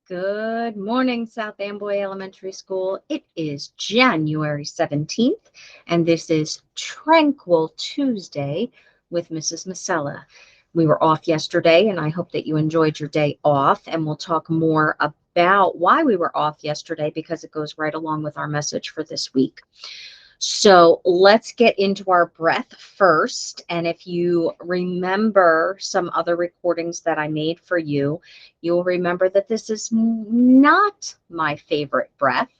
Good morning, South Amboy Elementary School. It is January 17th, and this is Tranquil Tuesday with Mrs. Masella. We were off yesterday, and I hope that you enjoyed your day off, and we'll talk more about why we were off yesterday because it goes right along with our message for this week. So let's get into our breath first. And if you remember some other recordings that I made for you, you'll remember that this is not my favorite breath,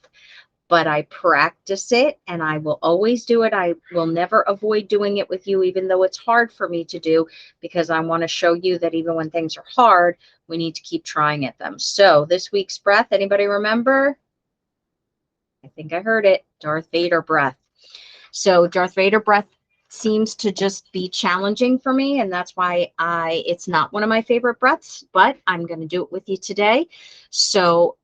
but I practice it and I will always do it. I will never avoid doing it with you, even though it's hard for me to do, because I want to show you that even when things are hard, we need to keep trying at them. So this week's breath, anybody remember? I think I heard it. Darth Vader breath. So Darth Vader breath seems to just be challenging for me, and that's why it's not one of my favorite breaths, but I'm going to do it with you today. So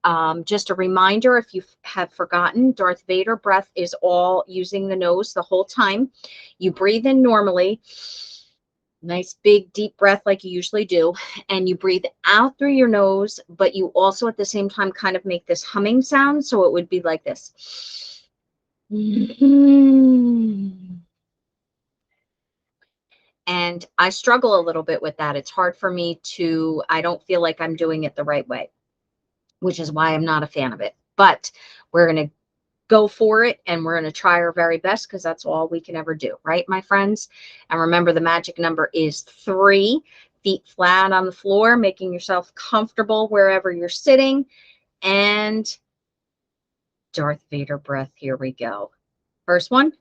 just a reminder, if you have forgotten, Darth Vader breath is all using the nose the whole time. You breathe in normally, nice big deep breath like you usually do, and you breathe out through your nose, but you also at the same time kind of make this humming sound, so it would be like this. And I struggle a little bit with that. It's hard for me to, I don't feel like I'm doing it the right way, which is why I'm not a fan of it. But we're going to go for it and we're going to try our very best because that's all we can ever do. Right, my friends? And remember, the magic number is 3. Feet flat on the floor, making yourself comfortable wherever you're sitting. And Darth Vader breath. Here we go. First one.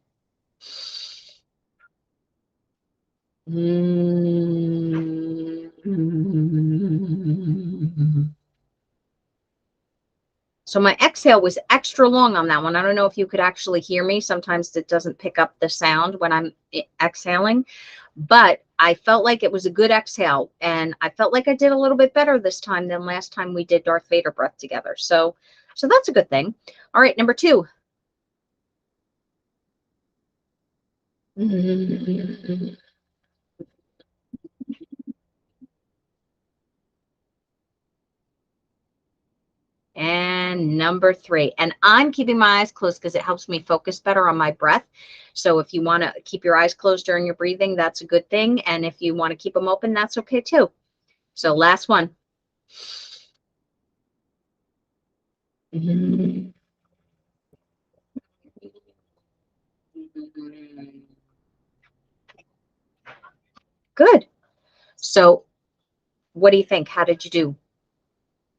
So my exhale was extra long on that one. I don't know if you could actually hear me. Sometimes it doesn't pick up the sound when I'm exhaling, but I felt like it was a good exhale, and I felt like I did a little bit better this time than last time we did Darth Vader breath together. So that's a good thing. All right, number 2. And number 3. And I'm keeping my eyes closed because it helps me focus better on my breath. So if you want to keep your eyes closed during your breathing, that's a good thing. And if you want to keep them open, that's okay too. So last one. Good. So what do you think? How did you do?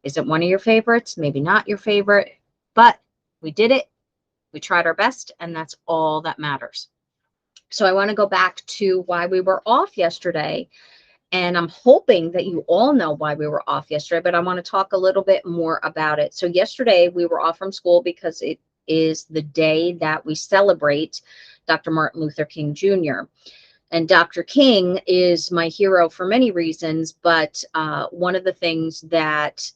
Is it one of your favorites? Maybe not your favorite, but we did it. We tried our best, and that's all that matters. So I want to go back to why we were off yesterday. And I'm hoping that you all know why we were off yesterday, but I want to talk a little bit more about it. So yesterday we were off from school because it is the day that we celebrate Dr. Martin Luther King Jr. And Dr. King is my hero for many reasons, but one of the things that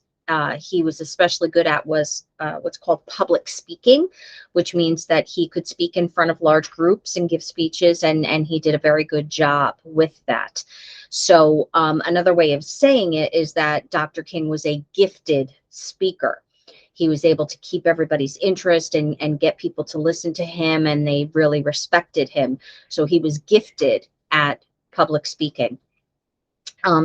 he was especially good at was what's called public speaking, which means that he could speak in front of large groups and give speeches, and he did a very good job with that. So another way of saying it is that Dr. King was a gifted speaker. He was able to keep everybody's interest and get people to listen to him, and they really respected him. So he was gifted at public speaking.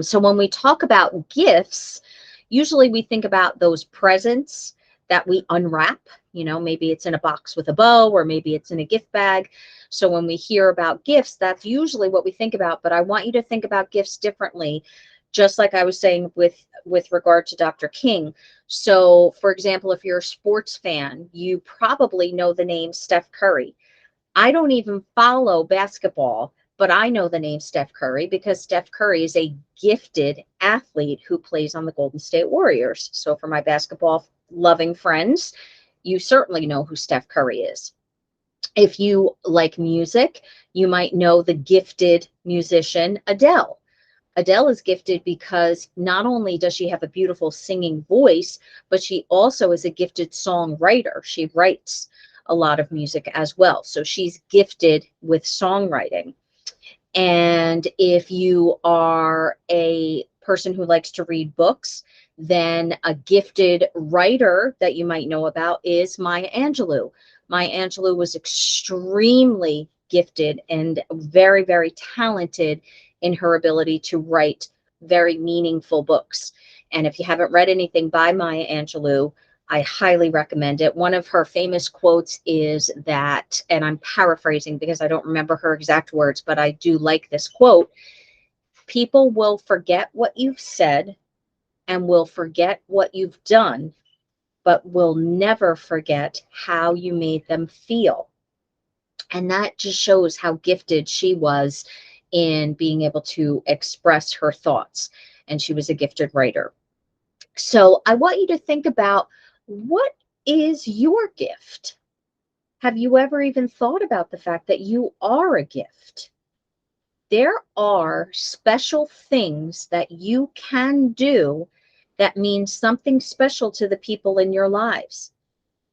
So when we talk about gifts, usually we think about those presents that we unwrap. Maybe it's in a box with a bow, or maybe it's in a gift bag. So when we hear about gifts, that's usually what we think about. But I want you to think about gifts differently, just like I was saying with regard to Dr. King. So, for example, if you're a sports fan, you probably know the name Steph Curry. I don't even follow basketball, but I know the name Steph Curry because Steph Curry is a gifted athlete who plays on the Golden State Warriors. So for my basketball loving friends, you certainly know who Steph Curry is. If you like music, you might know the gifted musician Adele. Adele is gifted because not only does she have a beautiful singing voice, but she also is a gifted songwriter. She writes a lot of music as well. So she's gifted with songwriting. And if you are a person who likes to read books, then a gifted writer that you might know about is Maya Angelou. Maya Angelou was extremely gifted and very, very talented in her ability to write very meaningful books. And if you haven't read anything by Maya Angelou, I highly recommend it. One of her famous quotes is that, and I'm paraphrasing because I don't remember her exact words, but I do like this quote: people will forget what you've said and will forget what you've done, but will never forget how you made them feel. And that just shows how gifted she was in being able to express her thoughts. And she was a gifted writer. So I want you to think about, what is your gift? Have you ever even thought about the fact that you are a gift? There are special things that you can do that mean something special to the people in your lives.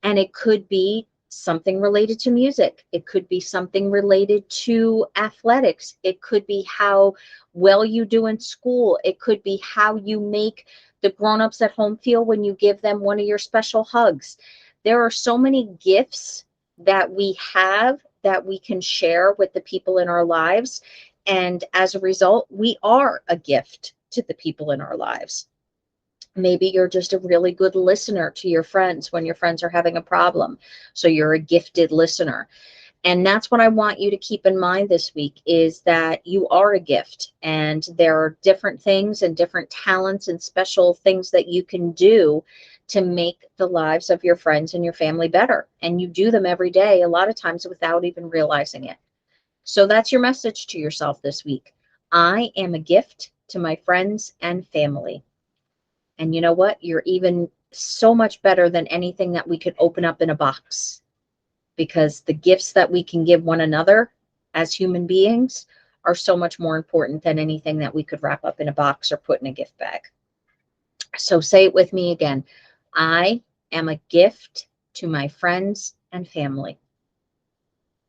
And it could be something related to music. It could be something related to athletics. It could be how well you do in school. It could be how you make the grown-ups at home feel when you give them one of your special hugs. There are so many gifts that we have that we can share with the people in our lives. And as a result, we are a gift to the people in our lives. Maybe you're just a really good listener to your friends when your friends are having a problem. So you're a gifted listener. And that's what I want you to keep in mind this week, is that you are a gift, and there are different things and different talents and special things that you can do to make the lives of your friends and your family better. And you do them every day, a lot of times without even realizing it. So that's your message to yourself this week. I am a gift to my friends and family. And you know what? You're even so much better than anything that we could open up in a box, because the gifts that we can give one another as human beings are so much more important than anything that we could wrap up in a box or put in a gift bag. So say it with me again. I am a gift to my friends and family.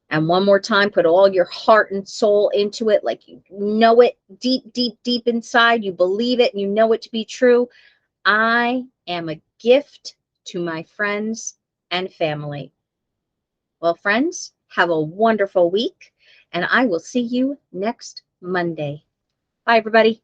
And one more time, put all your heart and soul into it, like you know it deep, deep, deep inside. You believe it and you know it to be true. I am a gift to my friends and family. Well, friends, have a wonderful week, and I will see you next Monday. Bye, everybody.